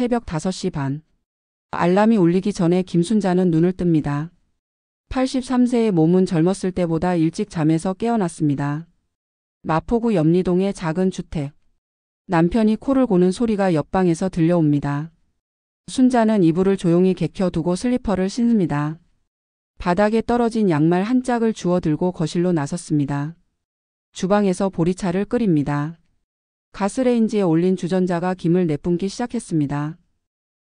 새벽 5시 반. 알람이 울리기 전에 김순자는 눈을 뜹니다. 83세의 몸은 젊었을 때보다 일찍 잠에서 깨어났습니다. 마포구 염리동의 작은 주택. 남편이 코를 고는 소리가 옆방에서 들려옵니다. 순자는 이불을 조용히 개켜두고 슬리퍼를 신습니다. 바닥에 떨어진 양말 한 짝을 주워 들고 거실로 나섰습니다. 주방에서 보리차를 끓입니다. 가스레인지에 올린 주전자가 김을 내뿜기 시작했습니다.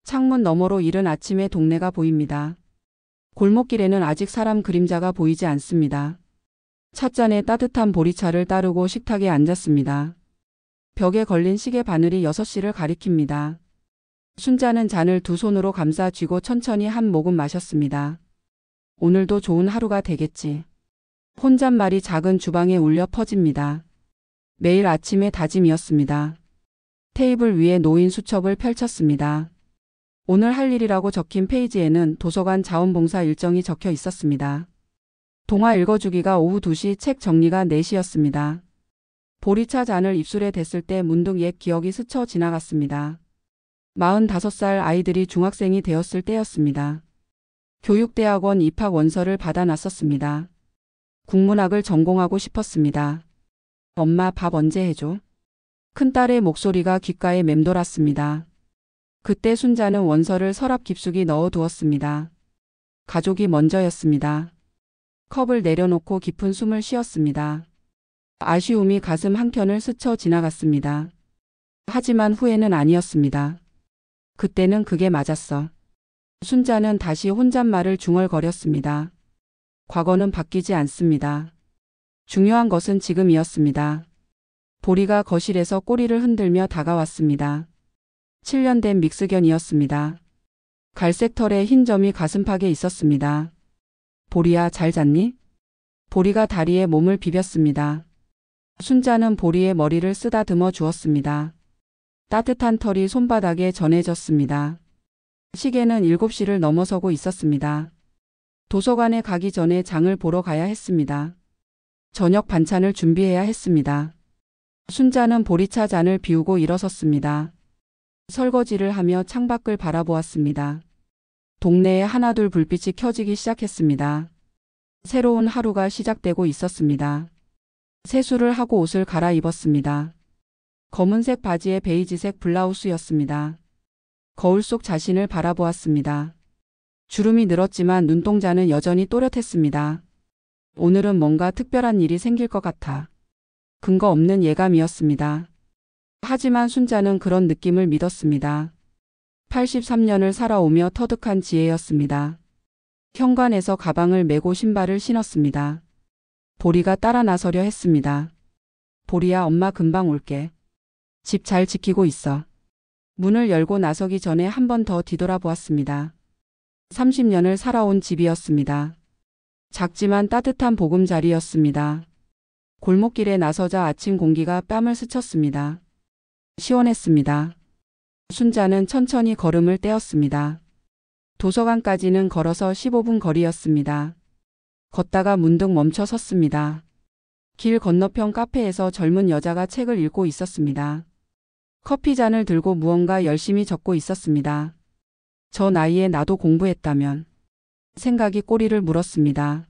창문 너머로 이른 아침의 동네가 보입니다. 골목길에는 아직 사람 그림자가 보이지 않습니다. 찻잔에 따뜻한 보리차를 따르고 식탁에 앉았습니다. 벽에 걸린 시계 바늘이 6시를 가리킵니다. 순자는 잔을 두 손으로 감싸 쥐고 천천히 한 모금 마셨습니다. 오늘도 좋은 하루가 되겠지. 혼잣말이 작은 주방에 울려 퍼집니다. 매일 아침의 다짐이었습니다. 테이블 위에 놓인 수첩을 펼쳤습니다. 오늘 할 일이라고 적힌 페이지에는 도서관 자원봉사 일정이 적혀 있었습니다. 동화 읽어주기가 오후 2시, 책 정리가 4시였습니다. 보리차 잔을 입술에 댔을 때 문득 옛 기억이 스쳐 지나갔습니다. 45살 아이들이 중학생이 되었을 때였습니다. 교육대학원 입학 원서를 받아놨었습니다. 국문학을 전공하고 싶었습니다. 엄마 밥 언제 해줘? 큰딸의 목소리가 귓가에 맴돌았습니다. 그때 순자는 원서를 서랍 깊숙이 넣어두었습니다. 가족이 먼저였습니다. 컵을 내려놓고 깊은 숨을 쉬었습니다. 아쉬움이 가슴 한켠을 스쳐 지나갔습니다. 하지만 후회는 아니었습니다. 그때는 그게 맞았어. 순자는 다시 혼잣말을 중얼거렸습니다. 과거는 바뀌지 않습니다. 중요한 것은 지금이었습니다. 보리가 거실에서 꼬리를 흔들며 다가왔습니다. 7년 된 믹스견이었습니다. 갈색 털에 흰 점이 가슴팍에 있었습니다. 보리야, 잘 잤니? 보리가 다리에 몸을 비볐습니다. 순자는 보리의 머리를 쓰다듬어 주었습니다. 따뜻한 털이 손바닥에 전해졌습니다. 시계는 7시를 넘어서고 있었습니다. 도서관에 가기 전에 장을 보러 가야 했습니다. 저녁 반찬을 준비해야 했습니다. 순자는 보리차 잔을 비우고 일어섰습니다. 설거지를 하며 창밖을 바라보았습니다. 동네에 하나둘 불빛이 켜지기 시작했습니다. 새로운 하루가 시작되고 있었습니다. 세수를 하고 옷을 갈아입었습니다. 검은색 바지에 베이지색 블라우스였습니다. 거울 속 자신을 바라보았습니다. 주름이 늘었지만 눈동자는 여전히 또렷했습니다. 오늘은 뭔가 특별한 일이 생길 것 같아. 근거 없는 예감이었습니다. 하지만 순자는 그런 느낌을 믿었습니다. 83년을 살아오며 터득한 지혜였습니다. 현관에서 가방을 메고 신발을 신었습니다. 보리가 따라 나서려 했습니다. 보리야, 엄마 금방 올게. 집 잘 지키고 있어. 문을 열고 나서기 전에 한 번 더 뒤돌아보았습니다. 30년을 살아온 집이었습니다. 작지만 따뜻한 보금자리였습니다. 골목길에 나서자 아침 공기가 뺨을 스쳤습니다. 시원했습니다. 순자는 천천히 걸음을 떼었습니다. 도서관까지는 걸어서 15분 거리였습니다. 걷다가 문득 멈춰 섰습니다. 길 건너편 카페에서 젊은 여자가 책을 읽고 있었습니다. 커피잔을 들고 무언가 열심히 적고 있었습니다. 저 나이에 나도 공부했다면 생각이 꼬리를 물었습니다.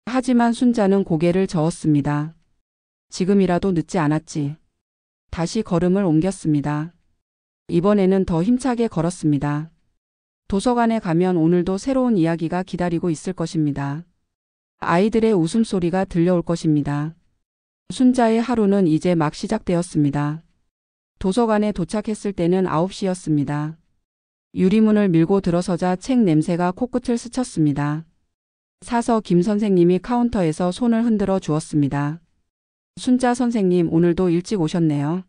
하지만 순자는 고개를 저었습니다. 지금이라도 늦지 않았지. 다시 걸음을 옮겼습니다. 이번에는 더 힘차게 걸었습니다. 도서관에 가면 오늘도 새로운 이야기가 기다리고 있을 것입니다. 아이들의 웃음소리가 들려올 것입니다. 순자의 하루는 이제 막 시작되었습니다. 도서관에 도착했을 때는 9시였습니다. 유리문을 밀고 들어서자 책 냄새가 코끝을 스쳤습니다. 사서 김 선생님이 카운터에서 손을 흔들어 주었습니다. 순자 선생님, 오늘도 일찍 오셨네요.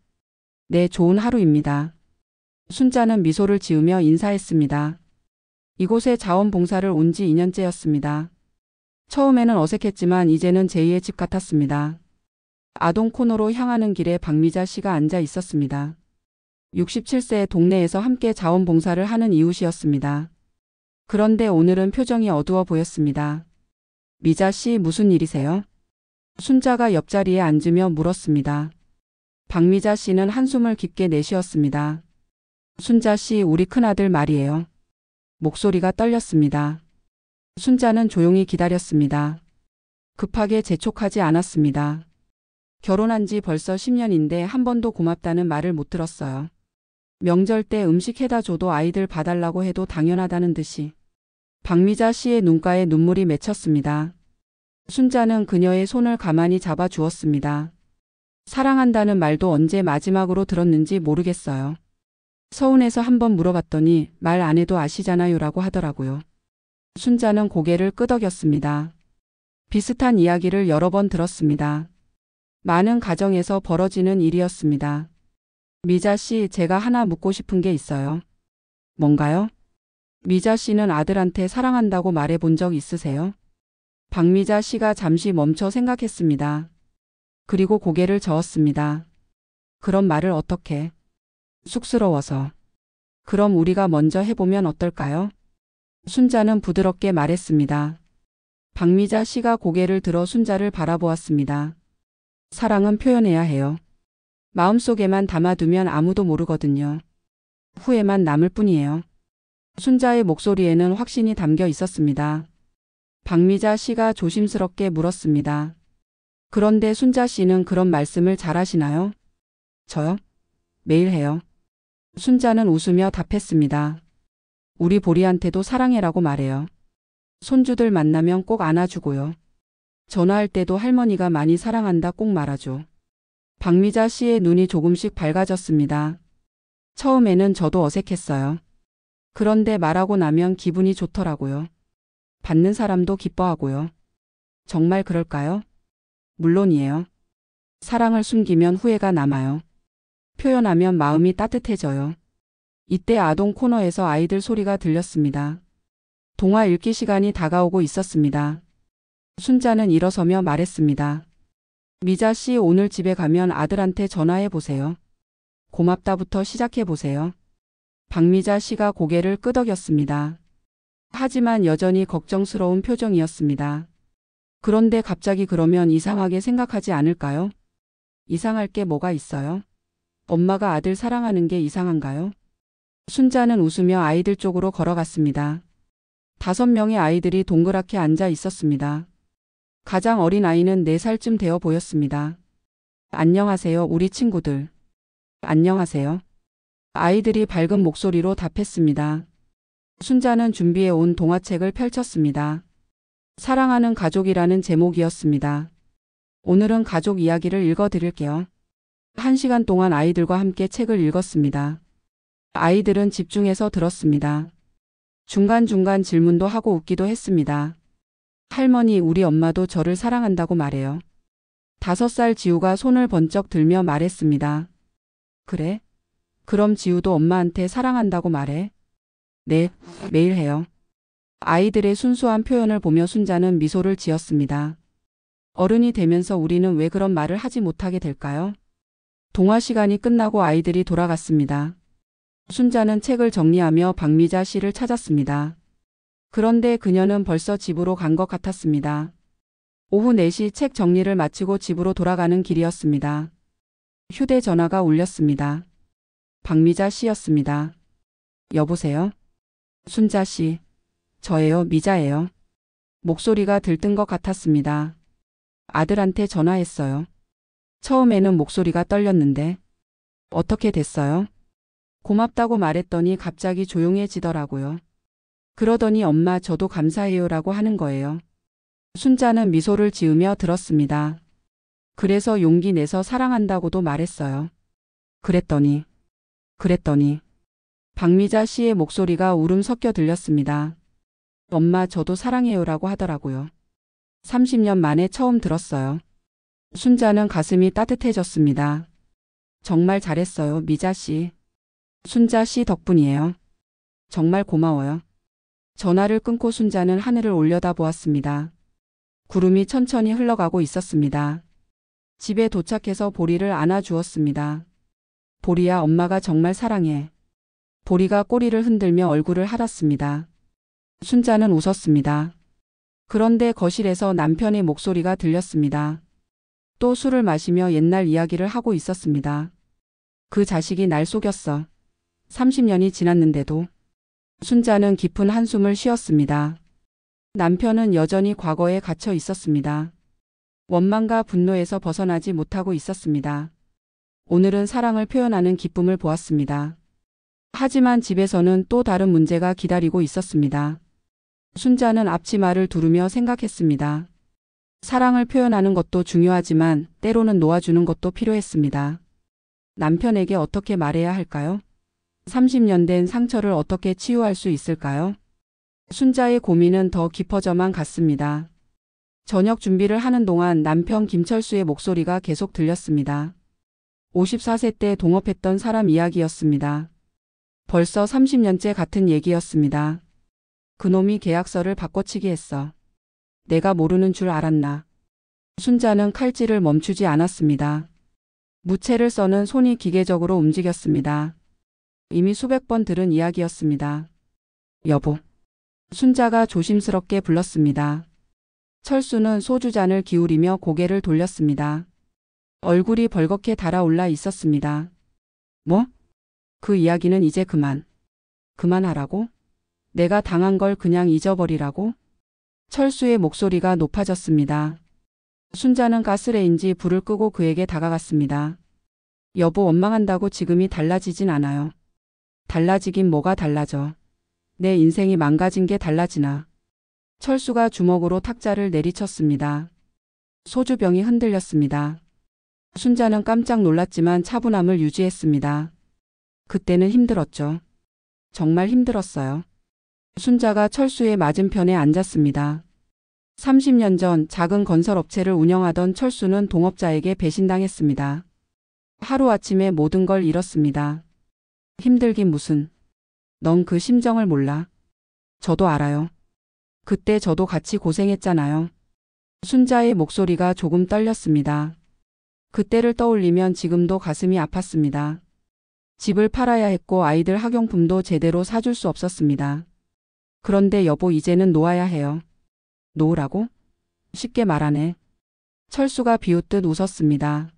네, 좋은 하루입니다. 순자는 미소를 지으며 인사했습니다. 이곳에 자원봉사를 온 지 2년째였습니다. 처음에는 어색했지만 이제는 제2의 집 같았습니다. 아동 코너로 향하는 길에 박미자 씨가 앉아 있었습니다. 67세의 동네에서 함께 자원봉사를 하는 이웃이었습니다. 그런데 오늘은 표정이 어두워 보였습니다. 미자 씨, 무슨 일이세요? 순자가 옆자리에 앉으며 물었습니다. 박미자 씨는 한숨을 깊게 내쉬었습니다. 순자 씨, 우리 큰아들 말이에요. 목소리가 떨렸습니다. 순자는 조용히 기다렸습니다. 급하게 재촉하지 않았습니다. 결혼한 지 벌써 10년인데 한 번도 고맙다는 말을 못 들었어요. 명절 때 음식 해다 줘도 아이들 봐달라고 해도 당연하다는 듯이. 박미자 씨의 눈가에 눈물이 맺혔습니다. 순자는 그녀의 손을 가만히 잡아 주었습니다. 사랑한다는 말도 언제 마지막으로 들었는지 모르겠어요. 서운해서 한번 물어봤더니 말 안 해도 아시잖아요라고 하더라고요. 순자는 고개를 끄덕였습니다. 비슷한 이야기를 여러 번 들었습니다. 많은 가정에서 벌어지는 일이었습니다. 미자 씨, 제가 하나 묻고 싶은 게 있어요. 뭔가요? 미자 씨는 아들한테 사랑한다고 말해 본 적 있으세요? 박미자 씨가 잠시 멈춰 생각했습니다. 그리고 고개를 저었습니다. 그런 말을 어떻게? 쑥스러워서. 그럼 우리가 먼저 해보면 어떨까요? 순자는 부드럽게 말했습니다. 박미자 씨가 고개를 들어 순자를 바라보았습니다. 사랑은 표현해야 해요. 마음속에만 담아두면 아무도 모르거든요. 후회만 남을 뿐이에요. 순자의 목소리에는 확신이 담겨 있었습니다. 박미자 씨가 조심스럽게 물었습니다. 그런데 순자 씨는 그런 말씀을 잘하시나요? 저요? 매일 해요. 순자는 웃으며 답했습니다. 우리 보리한테도 사랑해라고 말해요. 손주들 만나면 꼭 안아주고요. 전화할 때도 할머니가 많이 사랑한다 꼭 말아줘. 박미자 씨의 눈이 조금씩 밝아졌습니다. 처음에는 저도 어색했어요. 그런데 말하고 나면 기분이 좋더라고요. 받는 사람도 기뻐하고요. 정말 그럴까요? 물론이에요. 사랑을 숨기면 후회가 남아요. 표현하면 마음이 따뜻해져요. 이때 아동 코너에서 아이들 소리가 들렸습니다. 동화 읽기 시간이 다가오고 있었습니다. 순자는 일어서며 말했습니다. 미자 씨, 오늘 집에 가면 아들한테 전화해 보세요. 고맙다부터 시작해 보세요. 박미자 씨가 고개를 끄덕였습니다. 하지만 여전히 걱정스러운 표정이었습니다. 그런데 갑자기 그러면 이상하게 생각하지 않을까요? 이상할 게 뭐가 있어요? 엄마가 아들 사랑하는 게 이상한가요? 순자는 웃으며 아이들 쪽으로 걸어갔습니다. 5명의 아이들이 동그랗게 앉아 있었습니다. 가장 어린 아이는 4살쯤 되어 보였습니다. 안녕하세요, 우리 친구들. 안녕하세요. 아이들이 밝은 목소리로 답했습니다. 순자는 준비해 온 동화책을 펼쳤습니다. 사랑하는 가족이라는 제목이었습니다. 오늘은 가족 이야기를 읽어드릴게요. 1시간 동안 아이들과 함께 책을 읽었습니다. 아이들은 집중해서 들었습니다. 중간중간 질문도 하고 웃기도 했습니다. 할머니, 우리 엄마도 저를 사랑한다고 말해요. 5살 지우가 손을 번쩍 들며 말했습니다. 그래? 그럼 지우도 엄마한테 사랑한다고 말해? 네, 매일 해요. 아이들의 순수한 표현을 보며 순자는 미소를 지었습니다. 어른이 되면서 우리는 왜 그런 말을 하지 못하게 될까요? 동화 시간이 끝나고 아이들이 돌아갔습니다. 순자는 책을 정리하며 박미자 씨를 찾았습니다. 그런데 그녀는 벌써 집으로 간 것 같았습니다. 오후 4시 책 정리를 마치고 집으로 돌아가는 길이었습니다. 휴대전화가 울렸습니다. 박미자 씨였습니다. 여보세요? 순자 씨. 저예요, 미자예요. 목소리가 들뜬 것 같았습니다. 아들한테 전화했어요. 처음에는 목소리가 떨렸는데 어떻게 됐어요? 고맙다고 말했더니 갑자기 조용해지더라고요. 그러더니 엄마 저도 감사해요라고 하는 거예요. 순자는 미소를 지으며 들었습니다. 그래서 용기 내서 사랑한다고도 말했어요. 그랬더니 박미자 씨의 목소리가 울음 섞여 들렸습니다. 엄마 저도 사랑해요라고 하더라고요. 30년 만에 처음 들었어요. 순자는 가슴이 따뜻해졌습니다. 정말 잘했어요, 미자 씨. 순자 씨 덕분이에요. 정말 고마워요. 전화를 끊고 순자는 하늘을 올려다보았습니다. 구름이 천천히 흘러가고 있었습니다. 집에 도착해서 보리를 안아주었습니다. 보리야, 엄마가 정말 사랑해. 보리가 꼬리를 흔들며 얼굴을 하랐습니다. 순자는 웃었습니다. 그런데 거실에서 남편의 목소리가 들렸습니다. 또 술을 마시며 옛날 이야기를 하고 있었습니다. 그 자식이 날 속였어. 30년이 지났는데도 순자는 깊은 한숨을 쉬었습니다. 남편은 여전히 과거에 갇혀 있었습니다. 원망과 분노에서 벗어나지 못하고 있었습니다. 오늘은 사랑을 표현하는 기쁨을 보았습니다. 하지만 집에서는 또 다른 문제가 기다리고 있었습니다. 순자는 앞치마를 두르며 생각했습니다. 사랑을 표현하는 것도 중요하지만 때로는 놓아주는 것도 필요했습니다. 남편에게 어떻게 말해야 할까요? 30년 된 상처를 어떻게 치유할 수 있을까요? 순자의 고민은 더 깊어져만 갔습니다. 저녁 준비를 하는 동안 남편 김철수의 목소리가 계속 들렸습니다. 54세 때 동업했던 사람 이야기였습니다. 벌써 30년째 같은 얘기였습니다. 그놈이 계약서를 바꿔치기 했어. 내가 모르는 줄 알았나. 순자는 칼질을 멈추지 않았습니다. 무채를 써는 손이 기계적으로 움직였습니다. 이미 수백 번 들은 이야기였습니다. 여보. 순자가 조심스럽게 불렀습니다. 철수는 소주잔을 기울이며 고개를 돌렸습니다. 얼굴이 벌겋게 달아올라 있었습니다. 뭐? 그 이야기는 이제 그만하라고? 내가 당한 걸 그냥 잊어버리라고? 철수의 목소리가 높아졌습니다. 순자는 가스레인지 불을 끄고 그에게 다가갔습니다. 여보, 원망한다고 지금이 달라지진 않아요. 달라지긴 뭐가 달라져. 내 인생이 망가진 게 달라지나. 철수가 주먹으로 탁자를 내리쳤습니다. 소주병이 흔들렸습니다. 순자는 깜짝 놀랐지만 차분함을 유지했습니다. 그때는 힘들었죠. 정말 힘들었어요. 순자가 철수의 맞은편에 앉았습니다. 30년 전 작은 건설업체를 운영하던 철수는 동업자에게 배신당했습니다. 하루아침에 모든 걸 잃었습니다. 힘들긴 무슨. 넌 그 심정을 몰라. 저도 알아요. 그때 저도 같이 고생했잖아요. 순자의 목소리가 조금 떨렸습니다. 그때를 떠올리면 지금도 가슴이 아팠습니다. 집을 팔아야 했고 아이들 학용품도 제대로 사줄 수 없었습니다. 그런데 여보, 이제는 놓아야 해요. 놓으라고? 쉽게 말하네. 철수가 비웃듯 웃었습니다.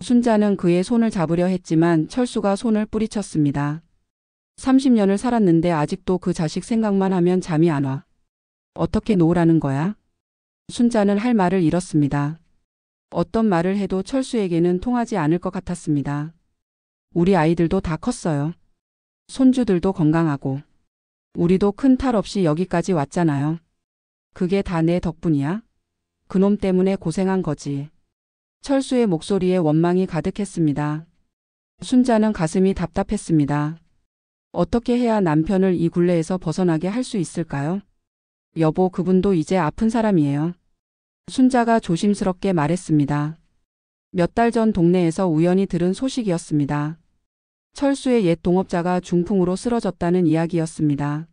순자는 그의 손을 잡으려 했지만 철수가 손을 뿌리쳤습니다. 30년을 살았는데 아직도 그 자식 생각만 하면 잠이 안 와. 어떻게 놓으라는 거야? 순자는 할 말을 잃었습니다. 어떤 말을 해도 철수에게는 통하지 않을 것 같았습니다. 우리 아이들도 다 컸어요. 손주들도 건강하고. 우리도 큰 탈 없이 여기까지 왔잖아요. 그게 다 내 덕분이야? 그놈 때문에 고생한 거지. 철수의 목소리에 원망이 가득했습니다. 순자는 가슴이 답답했습니다. 어떻게 해야 남편을 이 굴레에서 벗어나게 할 수 있을까요? 여보, 그분도 이제 아픈 사람이에요. 순자가 조심스럽게 말했습니다. 몇 달 전 동네에서 우연히 들은 소식이었습니다. 철수의 옛 동업자가 중풍으로 쓰러졌다는 이야기였습니다.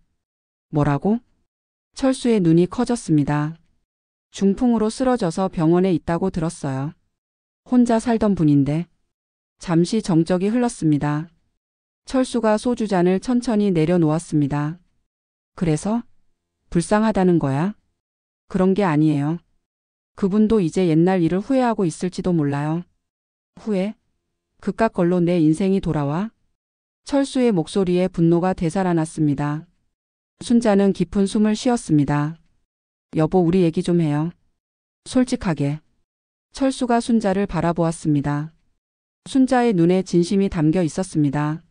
뭐라고? 철수의 눈이 커졌습니다. 중풍으로 쓰러져서 병원에 있다고 들었어요. 혼자 살던 분인데. 잠시 정적이 흘렀습니다. 철수가 소주잔을 천천히 내려놓았습니다. 그래서? 불쌍하다는 거야? 그런 게 아니에요. 그분도 이제 옛날 일을 후회하고 있을지도 몰라요. 후회? 그깟 걸로 내 인생이 돌아와? 철수의 목소리에 분노가 되살아났습니다. 순자는 깊은 숨을 쉬었습니다. 여보, 우리 얘기 좀 해요. 솔직하게. 철수가 순자를 바라보았습니다. 순자의 눈에 진심이 담겨 있었습니다.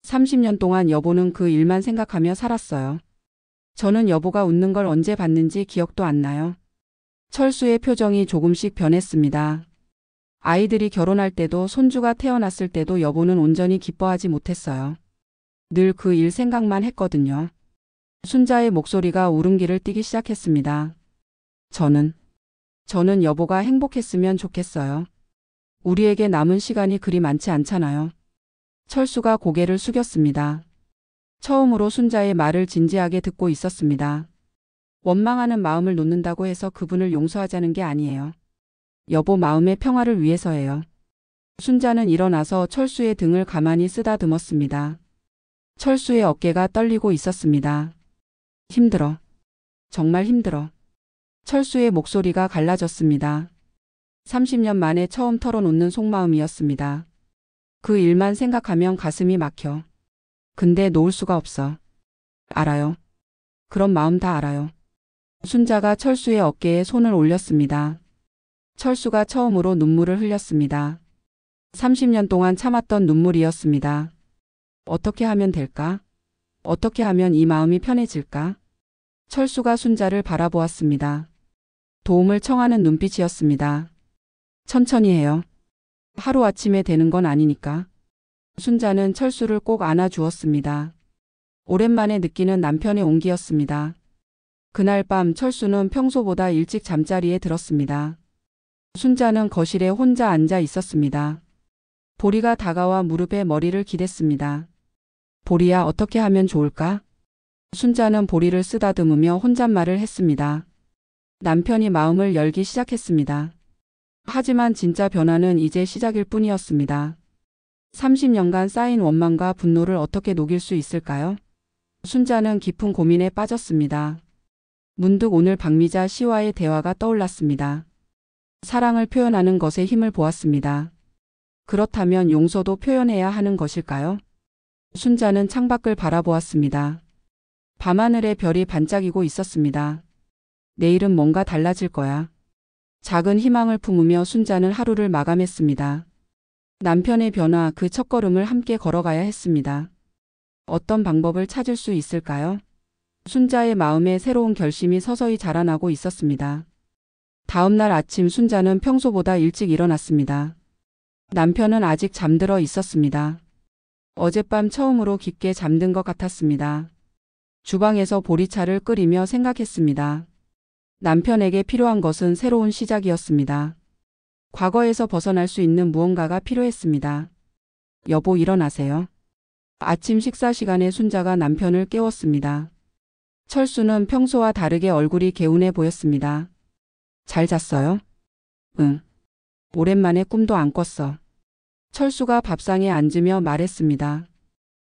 30년 동안 여보는 그 일만 생각하며 살았어요. 저는 여보가 웃는 걸 언제 봤는지 기억도 안 나요. 철수의 표정이 조금씩 변했습니다. 아이들이 결혼할 때도 손주가 태어났을 때도 여보는 온전히 기뻐하지 못했어요. 늘 그 일 생각만 했거든요. 순자의 목소리가 울음기를 띠기 시작했습니다. 저는 여보가 행복했으면 좋겠어요. 우리에게 남은 시간이 그리 많지 않잖아요. 철수가 고개를 숙였습니다. 처음으로 순자의 말을 진지하게 듣고 있었습니다. 원망하는 마음을 놓는다고 해서 그분을 용서하자는 게 아니에요. 여보 마음의 평화를 위해서예요. 순자는 일어나서 철수의 등을 가만히 쓰다듬었습니다. 철수의 어깨가 떨리고 있었습니다. 힘들어. 정말 힘들어. 철수의 목소리가 갈라졌습니다. 30년 만에 처음 털어놓는 속마음이었습니다. 그 일만 생각하면 가슴이 막혀. 근데 놓을 수가 없어. 알아요. 그런 마음 다 알아요. 순자가 철수의 어깨에 손을 올렸습니다. 철수가 처음으로 눈물을 흘렸습니다. 30년 동안 참았던 눈물이었습니다. 어떻게 하면 될까? 어떻게 하면 이 마음이 편해질까? 철수가 순자를 바라보았습니다. 도움을 청하는 눈빛이었습니다. 천천히 해요. 하루아침에 되는 건 아니니까. 순자는 철수를 꼭 안아주었습니다. 오랜만에 느끼는 남편의 온기였습니다. 그날 밤 철수는 평소보다 일찍 잠자리에 들었습니다. 순자는 거실에 혼자 앉아 있었습니다. 보리가 다가와 무릎에 머리를 기댔습니다. 보리야, 어떻게 하면 좋을까? 순자는 보리를 쓰다듬으며 혼잣말을 했습니다. 남편이 마음을 열기 시작했습니다. 하지만 진짜 변화는 이제 시작일 뿐이었습니다. 30년간 쌓인 원망과 분노를 어떻게 녹일 수 있을까요? 순자는 깊은 고민에 빠졌습니다. 문득 오늘 박미자 씨와의 대화가 떠올랐습니다. 사랑을 표현하는 것에 힘을 보았습니다. 그렇다면 용서도 표현해야 하는 것일까요? 순자는 창밖을 바라보았습니다. 밤하늘에 별이 반짝이고 있었습니다. 내일은 뭔가 달라질 거야. 작은 희망을 품으며 순자는 하루를 마감했습니다. 남편의 변화, 그 첫걸음을 함께 걸어가야 했습니다. 어떤 방법을 찾을 수 있을까요? 순자의 마음에 새로운 결심이 서서히 자라나고 있었습니다. 다음 날 아침 순자는 평소보다 일찍 일어났습니다. 남편은 아직 잠들어 있었습니다. 어젯밤 처음으로 깊게 잠든 것 같았습니다. 주방에서 보리차를 끓이며 생각했습니다. 남편에게 필요한 것은 새로운 시작이었습니다. 과거에서 벗어날 수 있는 무언가가 필요했습니다. 여보, 일어나세요. 아침 식사 시간에 순자가 남편을 깨웠습니다. 철수는 평소와 다르게 얼굴이 개운해 보였습니다. 잘 잤어요? 응. 오랜만에 꿈도 안 꿨어. 철수가 밥상에 앉으며 말했습니다.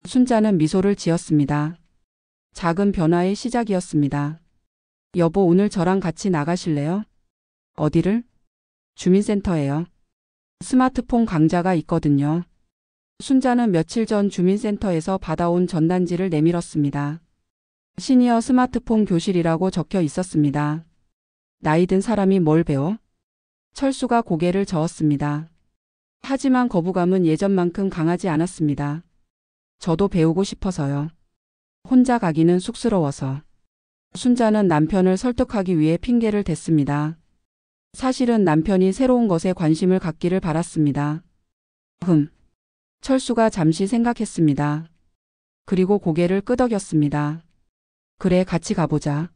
순자는 미소를 지었습니다. 작은 변화의 시작이었습니다. 여보, 오늘 저랑 같이 나가실래요? 어디를? 주민센터예요. 스마트폰 강좌가 있거든요. 순자는 며칠 전 주민센터에서 받아온 전단지를 내밀었습니다. 시니어 스마트폰 교실이라고 적혀 있었습니다. 나이 든 사람이 뭘 배워? 철수가 고개를 저었습니다. 하지만 거부감은 예전만큼 강하지 않았습니다. 저도 배우고 싶어서요. 혼자 가기는 쑥스러워서. 순자는 남편을 설득하기 위해 핑계를 댔습니다. 사실은 남편이 새로운 것에 관심을 갖기를 바랐습니다. 철수가 잠시 생각했습니다. 그리고 고개를 끄덕였습니다. 그래, 같이 가보자.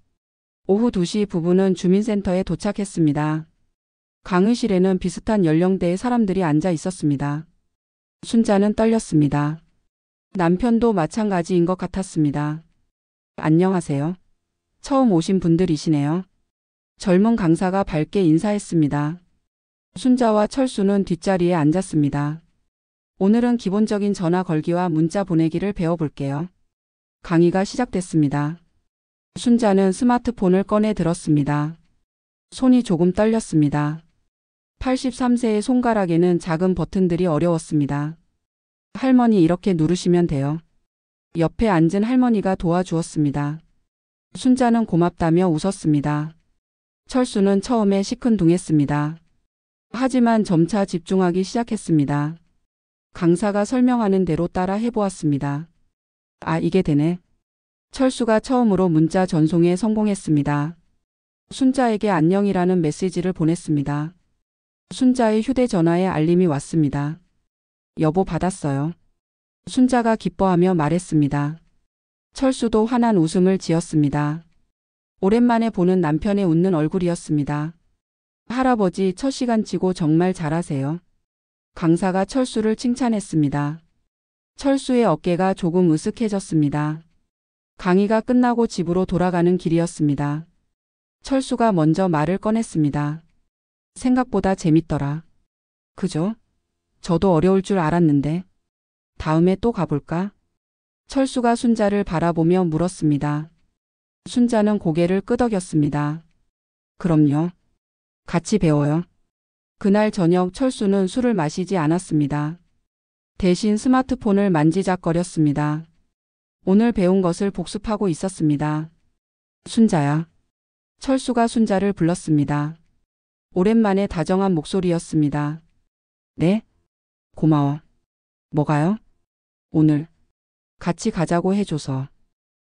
오후 2시 부부는 주민센터에 도착했습니다. 강의실에는 비슷한 연령대의 사람들이 앉아 있었습니다. 순자는 떨렸습니다. 남편도 마찬가지인 것 같았습니다. 안녕하세요. 처음 오신 분들이시네요. 젊은 강사가 밝게 인사했습니다. 순자와 철수는 뒷자리에 앉았습니다. 오늘은 기본적인 전화 걸기와 문자 보내기를 배워볼게요. 강의가 시작됐습니다. 순자는 스마트폰을 꺼내 들었습니다. 손이 조금 떨렸습니다. 83세의 손가락에는 작은 버튼들이 어려웠습니다. 할머니, 이렇게 누르시면 돼요. 옆에 앉은 할머니가 도와주었습니다. 순자는 고맙다며 웃었습니다. 철수는 처음에 시큰둥했습니다. 하지만 점차 집중하기 시작했습니다. 강사가 설명하는 대로 따라 해보았습니다. 아, 이게 되네. 철수가 처음으로 문자 전송에 성공했습니다. 순자에게 안녕이라는 메시지를 보냈습니다. 순자의 휴대전화에 알림이 왔습니다. 여보, 받았어요. 순자가 기뻐하며 말했습니다. 철수도 환한 웃음을 지었습니다. 오랜만에 보는 남편의 웃는 얼굴이었습니다. 할아버지, 첫 시간 치고 정말 잘하세요. 강사가 철수를 칭찬했습니다. 철수의 어깨가 조금 으쓱해졌습니다. 강의가 끝나고 집으로 돌아가는 길이었습니다. 철수가 먼저 말을 꺼냈습니다. 생각보다 재밌더라. 그죠? 저도 어려울 줄 알았는데. 다음에 또 가볼까? 철수가 순자를 바라보며 물었습니다. 순자는 고개를 끄덕였습니다. 그럼요. 같이 배워요. 그날 저녁 철수는 술을 마시지 않았습니다. 대신 스마트폰을 만지작거렸습니다. 오늘 배운 것을 복습하고 있었습니다. 순자야. 철수가 순자를 불렀습니다. 오랜만에 다정한 목소리였습니다. 네? 고마워. 뭐가요? 오늘 같이 가자고 해줘서.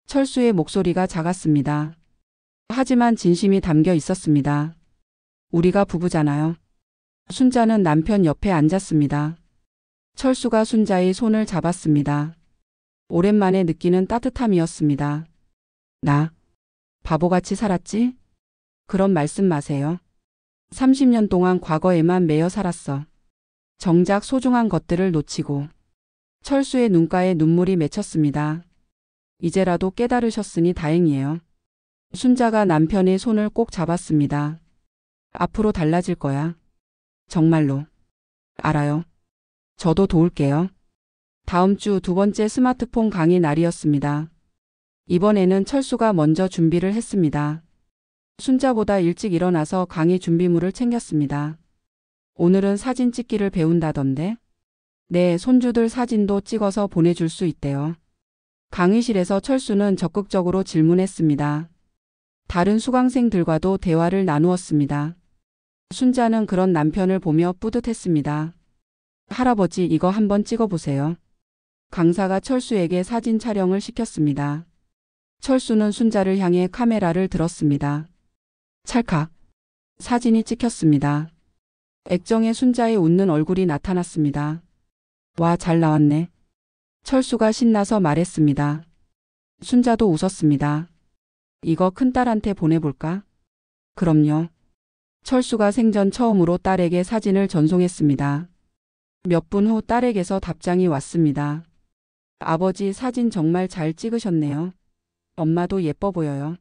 철수의 목소리가 작았습니다. 하지만 진심이 담겨 있었습니다. 우리가 부부잖아요. 순자는 남편 옆에 앉았습니다. 철수가 순자의 손을 잡았습니다. 오랜만에 느끼는 따뜻함이었습니다. 나 바보같이 살았지? 그런 말씀 마세요. 30년 동안 과거에만 매여 살았어. 정작 소중한 것들을 놓치고. 철수의 눈가에 눈물이 맺혔습니다. 이제라도 깨달으셨으니 다행이에요. 순자가 남편의 손을 꼭 잡았습니다. 앞으로 달라질 거야. 정말로. 알아요. 저도 도울게요. 다음 주 두 번째 스마트폰 강의 날이었습니다. 이번에는 철수가 먼저 준비를 했습니다. 순자보다 일찍 일어나서 강의 준비물을 챙겼습니다. 오늘은 사진 찍기를 배운다던데? 네, 손주들 사진도 찍어서 보내줄 수 있대요. 강의실에서 철수는 적극적으로 질문했습니다. 다른 수강생들과도 대화를 나누었습니다. 순자는 그런 남편을 보며 뿌듯했습니다. 할아버지 이거 한번 찍어보세요. 강사가 철수에게 사진 촬영을 시켰습니다. 철수는 순자를 향해 카메라를 들었습니다. 찰칵. 사진이 찍혔습니다. 액정에 순자의 웃는 얼굴이 나타났습니다. 와, 잘 나왔네. 철수가 신나서 말했습니다. 순자도 웃었습니다. 이거 큰딸한테 보내볼까? 그럼요. 철수가 생전 처음으로 딸에게 사진을 전송했습니다. 몇 분 후 딸에게서 답장이 왔습니다. 아버지 사진 정말 잘 찍으셨네요. 엄마도 예뻐 보여요.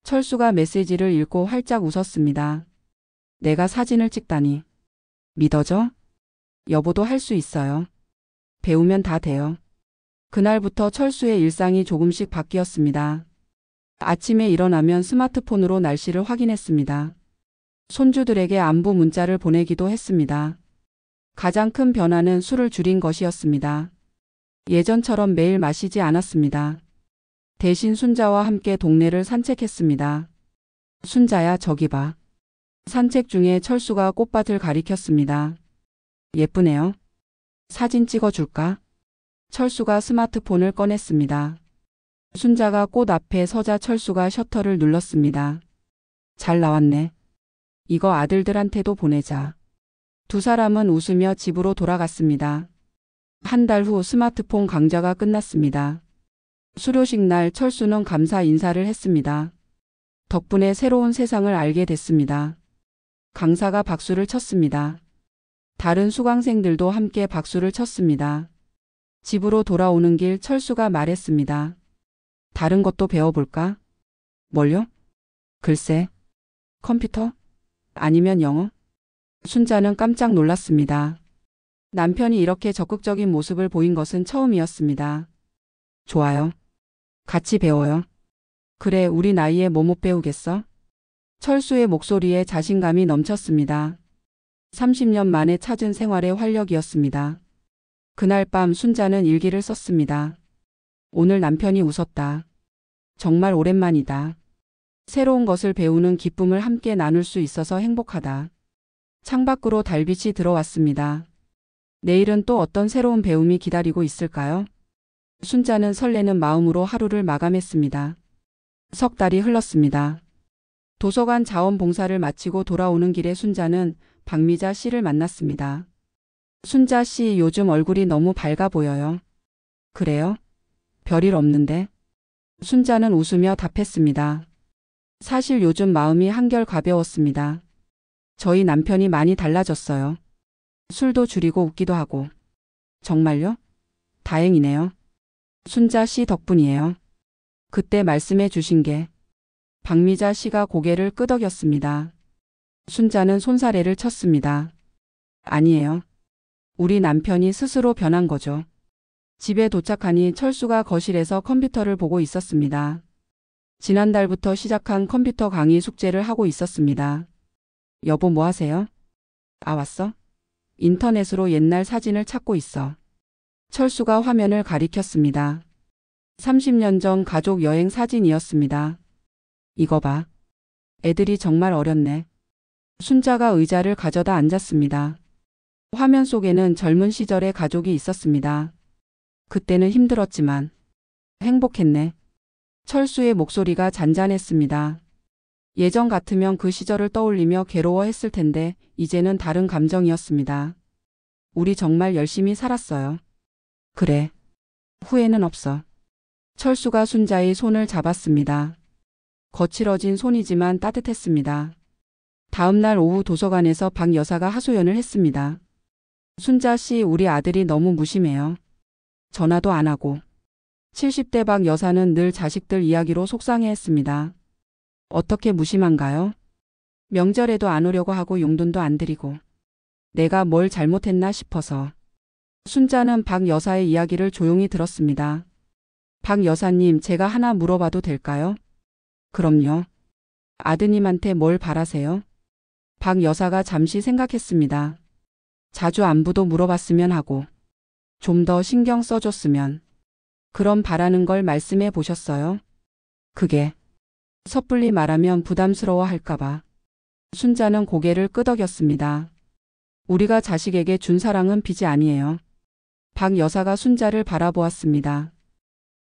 철수가 메시지를 읽고 활짝 웃었습니다. 내가 사진을 찍다니. 믿어져? 여보도 할 수 있어요. 배우면 다 돼요. 그날부터 철수의 일상이 조금씩 바뀌었습니다. 아침에 일어나면 스마트폰으로 날씨를 확인했습니다. 손주들에게 안부 문자를 보내기도 했습니다. 가장 큰 변화는 술을 줄인 것이었습니다. 예전처럼 매일 마시지 않았습니다. 대신 순자와 함께 동네를 산책했습니다. 순자야, 저기 봐. 산책 중에 철수가 꽃밭을 가리켰습니다. 예쁘네요. 사진 찍어줄까? 철수가 스마트폰을 꺼냈습니다. 순자가 꽃 앞에 서자 철수가 셔터를 눌렀습니다. 잘 나왔네. 이거 아들들한테도 보내자. 두 사람은 웃으며 집으로 돌아갔습니다. 한 달 후 스마트폰 강좌가 끝났습니다. 수료식 날 철수는 감사 인사를 했습니다. 덕분에 새로운 세상을 알게 됐습니다. 강사가 박수를 쳤습니다. 다른 수강생들도 함께 박수를 쳤습니다. 집으로 돌아오는 길 철수가 말했습니다. 다른 것도 배워볼까? 뭘요? 글쎄, 컴퓨터? 아니면 영어? 순자는 깜짝 놀랐습니다. 남편이 이렇게 적극적인 모습을 보인 것은 처음이었습니다. 좋아요. 같이 배워요. 그래, 우리 나이에 뭐 못 배우겠어? 철수의 목소리에 자신감이 넘쳤습니다. 30년 만에 찾은 생활의 활력이었습니다. 그날 밤 순자는 일기를 썼습니다. 오늘 남편이 웃었다. 정말 오랜만이다. 새로운 것을 배우는 기쁨을 함께 나눌 수 있어서 행복하다. 창밖으로 달빛이 들어왔습니다. 내일은 또 어떤 새로운 배움이 기다리고 있을까요? 순자는 설레는 마음으로 하루를 마감했습니다. 석 달이 흘렀습니다. 도서관 자원봉사를 마치고 돌아오는 길에 순자는 박미자 씨를 만났습니다. 순자 씨, 요즘 얼굴이 너무 밝아 보여요. 그래요? 별일 없는데? 순자는 웃으며 답했습니다. 사실 요즘 마음이 한결 가벼웠습니다. 저희 남편이 많이 달라졌어요. 술도 줄이고 웃기도 하고. 정말요? 다행이네요. 순자 씨 덕분이에요. 그때 말씀해 주신 게. 박미자 씨가 고개를 끄덕였습니다. 순자는 손사래를 쳤습니다. 아니에요. 우리 남편이 스스로 변한 거죠. 집에 도착하니 철수가 거실에서 컴퓨터를 보고 있었습니다. 지난달부터 시작한 컴퓨터 강의 숙제를 하고 있었습니다. 여보, 뭐 하세요? 아, 왔어? 인터넷으로 옛날 사진을 찾고 있어. 철수가 화면을 가리켰습니다. 30년 전 가족 여행 사진이었습니다. 이거 봐. 애들이 정말 어렸네. 순자가 의자를 가져다 앉았습니다. 화면 속에는 젊은 시절의 가족이 있었습니다. 그때는 힘들었지만 행복했네. 철수의 목소리가 잔잔했습니다. 예전 같으면 그 시절을 떠올리며 괴로워했을 텐데 이제는 다른 감정이었습니다. 우리 정말 열심히 살았어요. 그래. 후회는 없어. 철수가 순자의 손을 잡았습니다. 거칠어진 손이지만 따뜻했습니다. 다음 날 오후 도서관에서 박 여사가 하소연을 했습니다. 순자 씨, 우리 아들이 너무 무심해요. 전화도 안 하고. 70대 박 여사는 늘 자식들 이야기로 속상해했습니다. 어떻게 무심한가요? 명절에도 안 오려고 하고 용돈도 안 드리고. 내가 뭘 잘못했나 싶어서. 순자는 박 여사의 이야기를 조용히 들었습니다. 박 여사님, 제가 하나 물어봐도 될까요? 그럼요. 아드님한테 뭘 바라세요? 박 여사가 잠시 생각했습니다. 자주 안부도 물어봤으면 하고 좀 더 신경 써줬으면. 그럼 바라는 걸 말씀해 보셨어요? 그게 섣불리 말하면 부담스러워 할까봐. 순자는 고개를 끄덕였습니다. 우리가 자식에게 준 사랑은 빚이 아니에요. 박 여사가 순자를 바라보았습니다.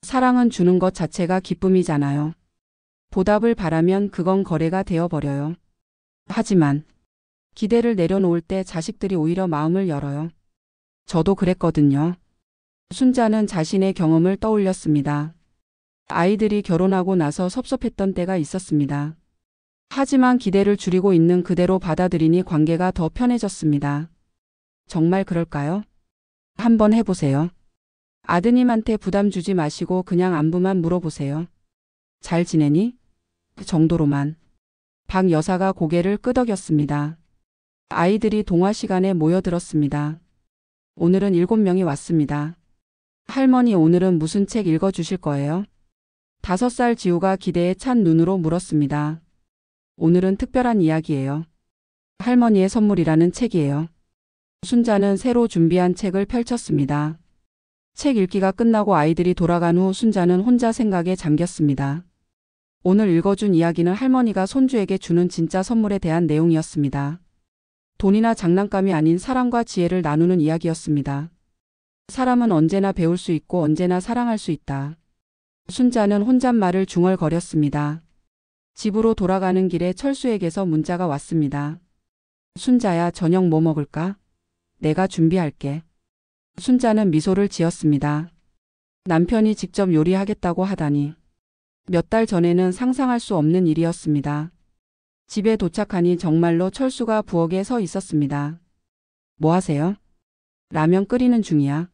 사랑은 주는 것 자체가 기쁨이잖아요. 보답을 바라면 그건 거래가 되어버려요. 하지만 기대를 내려놓을 때 자식들이 오히려 마음을 열어요. 저도 그랬거든요. 순자는 자신의 경험을 떠올렸습니다. 아이들이 결혼하고 나서 섭섭했던 때가 있었습니다. 하지만 기대를 줄이고 있는 그대로 받아들이니 관계가 더 편해졌습니다. 정말 그럴까요? 한번 해보세요. 아드님한테 부담 주지 마시고 그냥 안부만 물어보세요. 잘 지내니? 그 정도로만. 박 여사가 고개를 끄덕였습니다. 아이들이 동화 시간에 모여들었습니다. 오늘은 7명이 왔습니다. 할머니, 오늘은 무슨 책 읽어주실 거예요? 5살 지우가 기대에 찬 눈으로 물었습니다. 오늘은 특별한 이야기예요. 할머니의 선물이라는 책이에요. 순자는 새로 준비한 책을 펼쳤습니다. 책 읽기가 끝나고 아이들이 돌아간 후 순자는 혼자 생각에 잠겼습니다. 오늘 읽어준 이야기는 할머니가 손주에게 주는 진짜 선물에 대한 내용이었습니다. 돈이나 장난감이 아닌 사랑과 지혜를 나누는 이야기였습니다. 사람은 언제나 배울 수 있고 언제나 사랑할 수 있다. 순자는 혼잣말을 중얼거렸습니다. 집으로 돌아가는 길에 철수에게서 문자가 왔습니다. 순자야, 저녁 뭐 먹을까? 내가 준비할게. 순자는 미소를 지었습니다. 남편이 직접 요리하겠다고 하다니. 몇 달 전에는 상상할 수 없는 일이었습니다. 집에 도착하니 정말로 철수가 부엌에 서 있었습니다. 뭐 하세요? 라면 끓이는 중이야.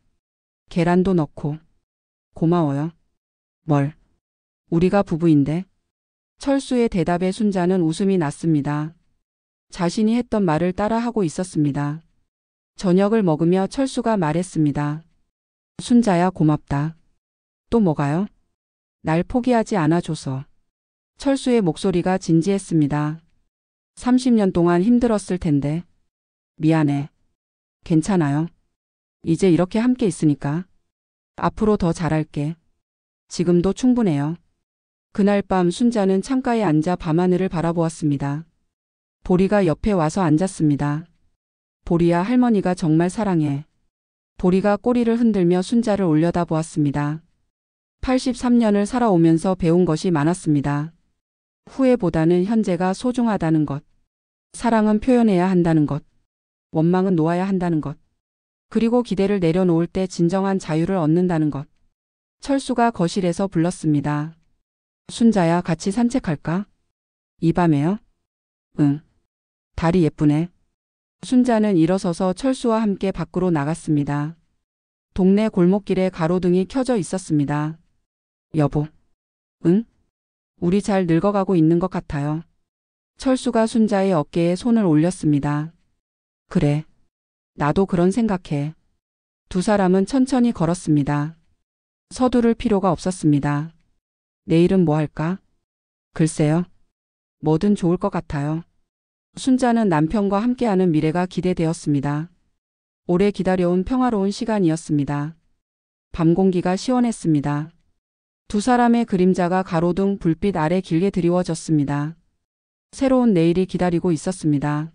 계란도 넣고. 고마워요. 뭘? 우리가 부부인데. 철수의 대답에 순자는 웃음이 났습니다. 자신이 했던 말을 따라하고 있었습니다. 저녁을 먹으며 철수가 말했습니다. 순자야, 고맙다. 또 뭐가요? 날 포기하지 않아줘서. 철수의 목소리가 진지했습니다. 30년 동안 힘들었을 텐데. 미안해. 괜찮아요. 이제 이렇게 함께 있으니까. 앞으로 더 잘할게. 지금도 충분해요. 그날 밤 순자는 창가에 앉아 밤하늘을 바라보았습니다. 보리가 옆에 와서 앉았습니다. 보리야, 할머니가 정말 사랑해. 보리가 꼬리를 흔들며 순자를 올려다보았습니다. 83년을 살아오면서 배운 것이 많았습니다. 후회보다는 현재가 소중하다는 것. 사랑은 표현해야 한다는 것. 원망은 놓아야 한다는 것. 그리고 기대를 내려놓을 때 진정한 자유를 얻는다는 것. 철수가 거실에서 불렀습니다. 순자야, 같이 산책할까? 이 밤에요? 응. 달이 예쁘네. 순자는 일어서서 철수와 함께 밖으로 나갔습니다. 동네 골목길에 가로등이 켜져 있었습니다. 여보. 응? 우리 잘 늙어가고 있는 것 같아요. 철수가 순자의 어깨에 손을 올렸습니다. 그래. 나도 그런 생각해. 두 사람은 천천히 걸었습니다. 서두를 필요가 없었습니다. 내일은 뭐 할까? 글쎄요. 뭐든 좋을 것 같아요. 순자는 남편과 함께하는 미래가 기대되었습니다. 오래 기다려온 평화로운 시간이었습니다. 밤 공기가 시원했습니다. 두 사람의 그림자가 가로등 불빛 아래 길게 드리워졌습니다. 새로운 내일이 기다리고 있었습니다.